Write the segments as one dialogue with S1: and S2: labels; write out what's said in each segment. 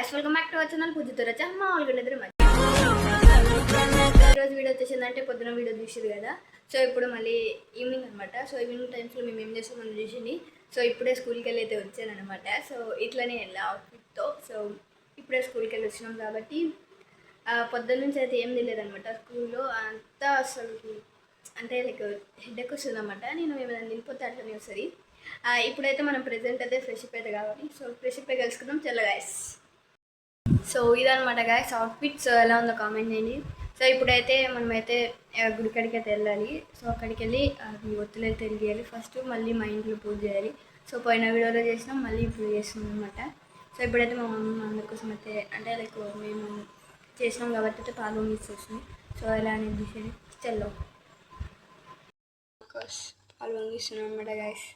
S1: Guys welcome back to our channel పూజితో రచ మా వాళ్ళందరూ ఈరోజు వీడియో వచ్చేసిందంటే పొద్దున వీడియో చూసారు కదా. సో ఇప్పుడు మళ్ళీ ఈవినింగ్ అనమాట. సో ఈవినింగ్ టైమ్స్లో మేము ఏం చేస్తామని చూసింది. సో ఇప్పుడే స్కూల్కి వెళ్ళి అయితే వచ్చానమాట. సో ఇట్లనే వెళ్ళా అవుట్ఫిట్తో. సో ఇప్పుడే స్కూల్కి వెళ్ళి వచ్చినాం కాబట్టి పొద్దున్న నుంచి అయితే ఏం తెలియదనమాట. స్కూల్లో అంతా అసలు అంటే లైక్ హెడ్ఎక్ వస్తుంది అనమాట. నేను ఏమైనా నిలిపోతే అట్లనే వస్తుంది. ఇప్పుడైతే మనం ప్రెజెంట్ అయితే ఫ్రెష్ అప్ అయితే కావాలి. సో ఫ్రెష్ అప్ కలుసుకుందాం చల్ల గాయస్. సో ఇదనమాట గాయస్ అవుట్ఫిట్. సో ఎలా ఉందో కామెంట్ చేయండి. సో ఇప్పుడైతే మనమైతే గుడికాడికి అయితే వెళ్ళాలి. సో అక్కడికి వెళ్ళి ఒత్తులు అయితే తెలియాలి ఫస్ట్. మళ్ళీ మా ఇంట్లో పూజ చేయాలి. సో పోయిన వీడియోలో చేసినాం, మళ్ళీ ఇప్పుడు చేస్తున్నాం అనమాట. సో ఇప్పుడైతే మా మమ్మీ అందరి కోసం అయితే అంటే లైక్ మేము చేసినాం కాబట్టి అయితే పాలు వంగిస్తున్నాం. సో ఎలా అనేది చూసేది చల్లో పాలు వంగిస్తున్నాం అనమాట గాయస్.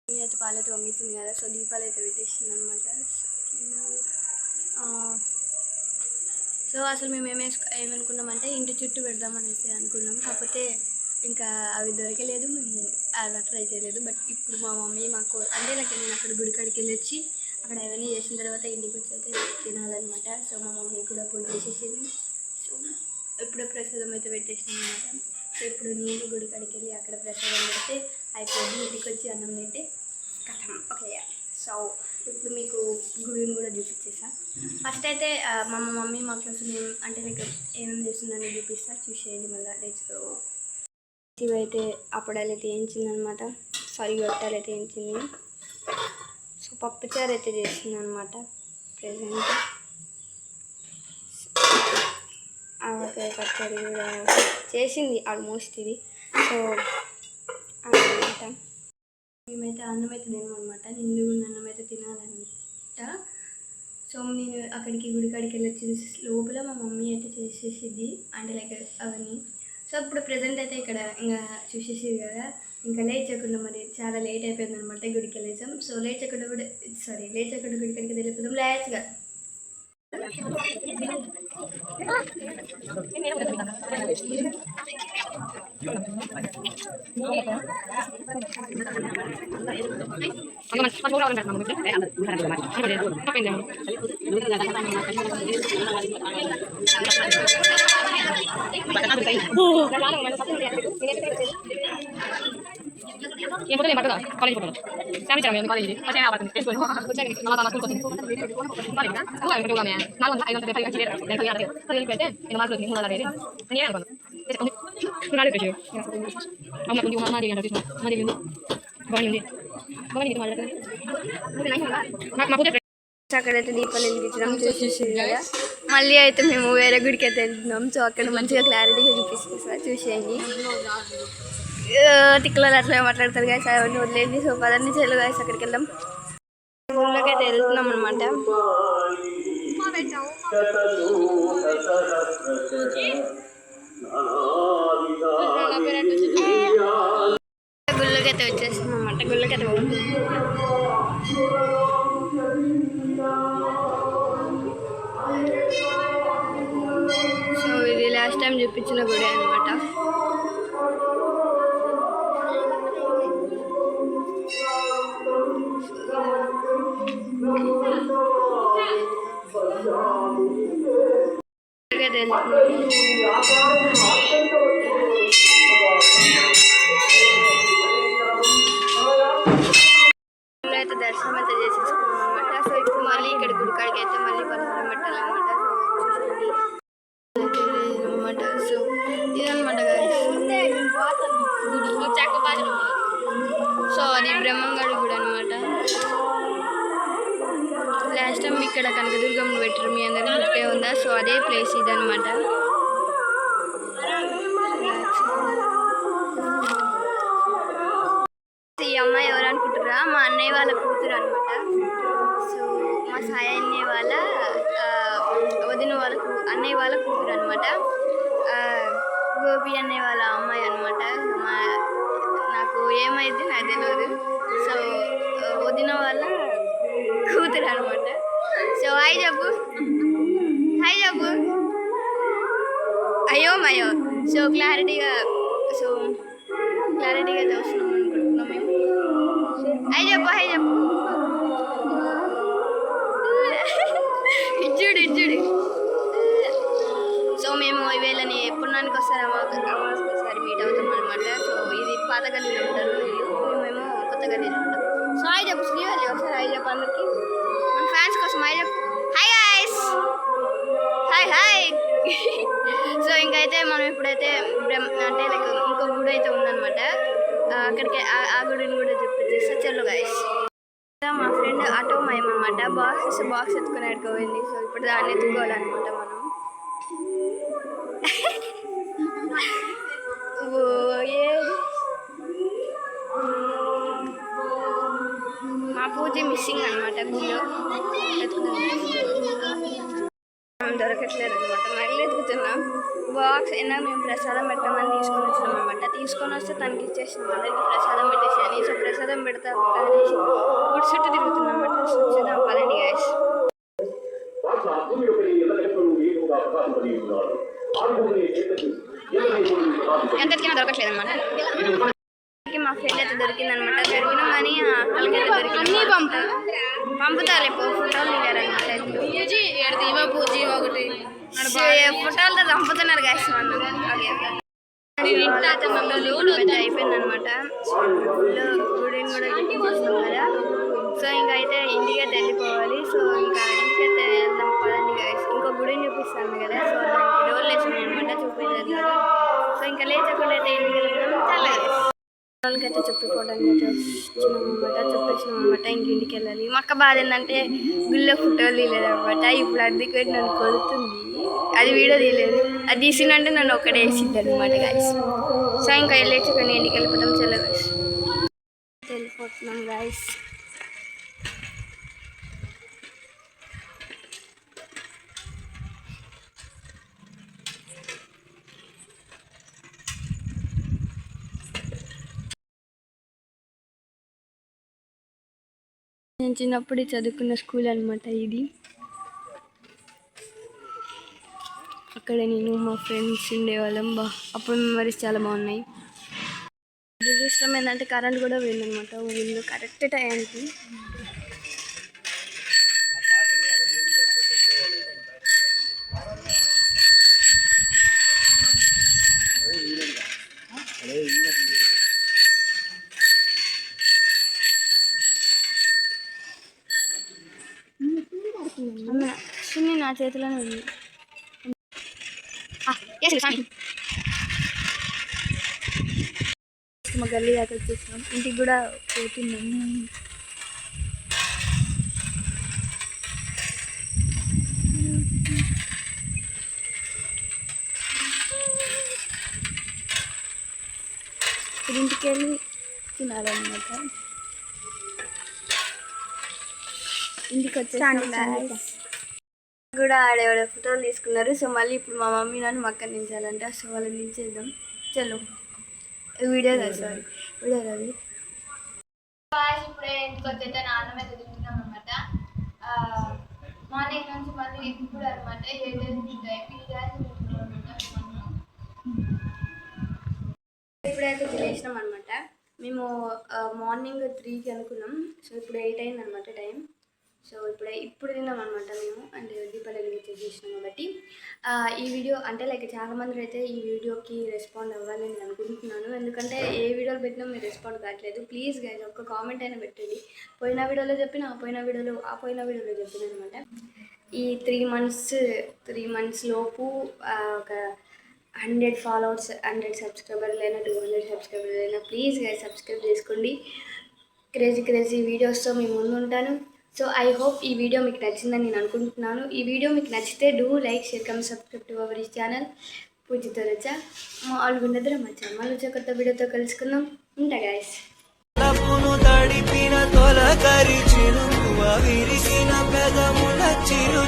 S1: అయితే పాలైతే వంగిస్తుంది కదా. సో దీపాలు అయితే పెట్టేస్తుంది అనమాట. సో అసలు మేము ఏమనుకున్నామంటే ఇంటి చుట్టూ పెడదామనేసి అనుకున్నాం. కాకపోతే ఇంకా అవి దొరకలేదు, మేము అలా ట్రై చేయలేదు. బట్ ఇప్పుడు మా మమ్మీ మాకు అంటే నాకు నేను అక్కడ గుడికాడికి వెళ్ళి వచ్చి అక్కడ అవన్నీ చేసిన తర్వాత ఇంటికి వచ్చి అయితే తినాలన్నమాట. సో మా మమ్మీ కూడా పూజ చేసేసింది. సో ఇప్పుడు ప్రసాదం అయితే పెట్టేసింది అనమాట. సో ఇప్పుడు నేను గుడికాడికి వెళ్ళి అక్కడ ప్రసాదం పెడితే అయిపోయింది. ఇంటికి వచ్చి అన్నం తింటే కథం. ఓకే, సో ఇప్పుడు మీకు గుడిని కూడా చూపించేసా. ఫస్ట్ అయితే మా మమ్మీ మా కోసం అంటే లైక్ ఏమేమి చేస్తుందని చూపిస్తా, చూసేయండి. మళ్ళీ లేచుకో ఇవైతే అప్పడాలు అయితే వేయించిందనమాట. సారీ గొట్టాలు అయితే వేయించింది. సో పప్పుచారు అయితే చేసింది అనమాట ప్రెజెంట్. ఆవకాయ పచ్చడి కూడా చేసింది ఆల్మోస్ట్ ఇది. సో అనమాట మేమైతే అన్నం అయితే తినమనమాట. నిండుగా అన్నం అయితే తినాలన్నమాట. సో నేను అక్కడికి గుడికాడికి వెళ్ళి వచ్చిన లోపల మా మమ్మీ అయితే చేసేసిద్ది అంటే లైక్ అవన్నీ. సో ఇప్పుడు ప్రజెంట్ అయితే ఇక్కడ ఇంకా చూసేసేది కదా. ఇంకా లేట్ చేయకుండా మరి చాలా లేట్ అయిపోయింది అనమాట. గుడికి వెళ్ళేసాం. సో లేట్ చేయకుండా గుడికాడికి వెళ్ళిపోదాం లేట్గా.
S2: ఏం ఫోటో పట్టుదా కాలేజ్ ఫోటో ఫ్యామిలీ చాలా కాలేజ్ వచ్చే ఆపడుతుంది తెలుసుకో వచ్చే మా స్కూల్ కోసం కాలేజ్ స్కూల్ అయితే కూడా నేను 400 నేను పెడితే నేను మార్కులు 300 నేను అనుకున్నాను రాలేదు ప్రశ్న అమ్మ కొంచెం మాది అంటే మాది బాగుంది మాట్లాడుతుంది మాకు
S1: అక్కడైతే దీపాలు వెలిగించడం చూసేసింది కదా. మళ్ళీ అయితే మేము వేరే గుడికి అయితే వెళ్తున్నాం. సో అక్కడ మంచిగా క్లారిటీగా చూపిస్తుంది సార్, చూసేయండి. తిక్కలలో అట్లా మాట్లాడతారు గాయస్, అవన్నీ వదిలేండి. సో పదండి చెల్లు గాయస్ అక్కడికి వెళ్దాం. ఊళ్ళోకి అయితే వెళ్తున్నాం అనమాట. గుళ్ళకి అయితే వచ్చేస్తున్నాం అనమాట. గుళ్ళకి అయితే సో ఇది లాస్ట్ టైం చూపించిన గుడి అనమాట. అయితే దర్శనం అయితే చేసేసుకున్నాం అనమాట. సో ఇప్పుడు మళ్ళీ ఇక్కడ గుడికాడికి అయితే మళ్ళీ పలహారం పెట్టాలన్నమాట. సో ఇదనమాట సో అది బ్రహ్మంగాడి గుడి అనమాట. లాస్ట్ టైం ఇక్కడ కనకదుర్గమ్మ పెట్టారు, మీ అందరికీ గుర్తే ఉందా? సో అదే ప్లేస్ ఇదనమాట. ఈ అమ్మాయి ఎవరు అనుకుంటారా? మా అన్నయ్య వాళ్ళ కూతురు అనమాట. సో మా సాయి అన్నయ్య వాళ్ళ వదిన వాళ్ళ అన్నయ్య వాళ్ళ కూతురు అనమాట. గోపి అన్నయ్య వాళ్ళ అమ్మాయి అనమాట. నాకు ఏమైంది నాకు తెలియదు. సో వదిన వాళ్ళ కూతురు అనమాట. సో హాయ్ చెప్పు, హాయ్ చెప్పు. అయ్యో మయో. సో క్లారిటీగా చూస్తున్నాం అనుకుంటున్నాం మేము. హాయ్ చెప్పు ఇచ్చుడు సో మేము వీళ్ళని ఎప్పుడున్నానికి వస్తారు అమావాస్యకి మీట్ అవుతాం అనమాట. సో ఇది పాత గల్లీలో ఉంటారు వీళ్ళు, మేము కొత్త గల్లీలో ఉంటాం. సో హాయ్ చెప్పు శ్రీవల్లి, ఒకసారి హాయ్ చెప్పు అందరికి, మన ఫ్యాన్స్ కోసం హాయ్ చెప్పు. Hi guys, hi. సో ఇంకైతే మనం ఇప్పుడైతే అంటే లైక్ ఇంకో గుడి అయితే ఉందన్నమాట, అక్కడికి ఆ గుడిని కూడా చూపించేస్తా. చలో గైస్. మా ఫ్రెండ్ ఆటో మయమన్నమాట, బాక్స్ ఎత్తుకుని ఎడుకోపోయింది. సో ఇప్పుడు దాన్ని ఎత్తుకోవాలన్నమాట మనం. మా పూజ మిస్సింగ్ అనమాట, గుళ్ళో దొరకట్లేదు అనమాట, మళ్ళీ ఎదుగుతున్నాం. బాక్స్ అయినా మేము ప్రసాదం పెట్టమని తీసుకొని వచ్చినాం అనమాట. తీసుకొని వస్తే తనకి ఇచ్చేసినాం, అందరికి ప్రసాదం పెట్టేసాను. సో ప్రసాదం పెడతా అనేసి గుడి చుట్టూ తిరుగుతున్నాం అనమాట. చూద్దాం పదండి గైస్. ఎంత ఎత్తినా దొరకట్లేదు అనమాట. మా ఫ్రెండ్ అయితే దొరికిందనమాట. దొరికినాం కానీ అక్కడికైతే దొరికింది. పంపుతారు ఇప్పుడు ఫోటోలు దిగారనమాట. ఫోటోలతో చంపుతున్నారు గాయస్ మనం. అయితే మమ్మల్ని అయిపోయింది అనమాట. గుడిని కూడా చూసినాం కదా. సో ఇంకా అయితే ఇంటికైతే వెళ్ళిపోవాలి. సో ఇంకా ఇంటికైతే వెళ్దాం పదండి గాయస్. ఇంకో గుడిని చూపిస్తాను కదా, సో దానికి డోర్లు వేసినాయి అనమాట, చూపించదు. సో ఇంకా లేచకుండా అయితే ఇంటికి వెళ్ళిపోవడం చాలా వాళ్ళకి అయితే చెప్పిపోవడానికి అయితే చెప్పేసినాం అనమాట. ఇంటికి వెళ్ళాలి. మా అక్క బాధ ఏంటంటే గుళ్ళో ఫోటోలు తీయలేదన్నమాట. ఇప్పుడు అందుకు పెట్టి నన్ను కొడుతుంది, అది వీడియో తీయలేదు. అది తీసిందంటే నన్ను ఒక్కడే వేసింది అనమాట గాయస్. సో ఇంకా వెళ్ళేసుకొని ఇంటికి వెళ్ళిపోతాం. చలో గాయస్, వెళ్ళిపోతున్నాం గాయస్. నేను చిన్నప్పుడు చదువుకున్న స్కూల్ అనమాట ఇది. అక్కడ నేను మా ఫ్రెండ్స్ ఉండేవాళ్ళం. అప్పుడు మెమరీస్ చాలా బాగున్నాయి. దురదృష్టం ఏంటంటే కరెంట్ కూడా పోయిందనమాట ఊళ్ళో కరెక్ట్ టైంకి. సున్ని నా చేతిలోనే ఉంది. మా గల్లీ దాకా వచ్చేసాం. ఇంటికి కూడా పోతున్నాము. ఇంటికి వెళ్ళి తినాలన్నమాట. ఇంటికి వచ్చేసాను కూడా ఆడేవాడ ఫోటోలు తీసుకున్నారు. సో మళ్ళీ ఇప్పుడు మా మమ్మీ నన్ను మక్క నించాలంట. సో వాళ్ళని నించేద్దాం. చలో వీడియో సారీ వీడియో అది ఇప్పుడే ఇంటికి వచ్చేస్తే నాన్నమే అయితే తింటున్నాం అనమాట. మార్నింగ్ నుంచి మళ్ళీ ఇప్పుడు అనమాట 8 ఇప్పుడైతే తినేసినాం అనమాట. మేము మార్నింగ్ 3కి అనుకున్నాం. సో ఇప్పుడు 8 అయింది అనమాట టైం. సో ఇప్పుడు తిన్నాం అనమాట మేము, అంటే దీపావళి చేసినాం కాబట్టి. ఈ వీడియో అంటే లైక్ చాలామంది అయితే ఈ వీడియోకి రెస్పాండ్ అవ్వాలని నేను అనుకుంటున్నాను. ఎందుకంటే ఏ వీడియోలు పెట్టినా మీరు రెస్పాండ్ కావట్లేదు. ప్లీజ్ గైస్ ఒక్క కామెంట్ అయినా పెట్టండి. పోయిన వీడియోలో చెప్పిన ఆ పోయిన వీడియోలో చెప్పిన అనమాట. ఈ 3 months లోపు ఒక 100 ఫాలోవర్స్, 100 సబ్స్క్రైబర్లు అయినా 200 సబ్స్క్రైబర్లు అయినా ప్లీజ్ గైస్ సబ్స్క్రైబ్ చేసుకోండి. క్రేజీ వీడియోస్తో మీ ముందు ఉంటాను. సో ఐ హోప్ ఈ వీడియో మీకు నచ్చిందని నేను అనుకుంటున్నాను. ఈ వీడియో మీకు నచ్చితే do like, share, comment, subscribe to our channel పూజితో రచా. మా ఆల్గుండద్ర మచ్చా మళ్ళీ వచ్చే కొత్త వీడియోతో కలుసుకుందాం. ఉంటా గైస్. తడిపిన తొలకరి చిరునవ్వు విరిసిన పెదముల చిరు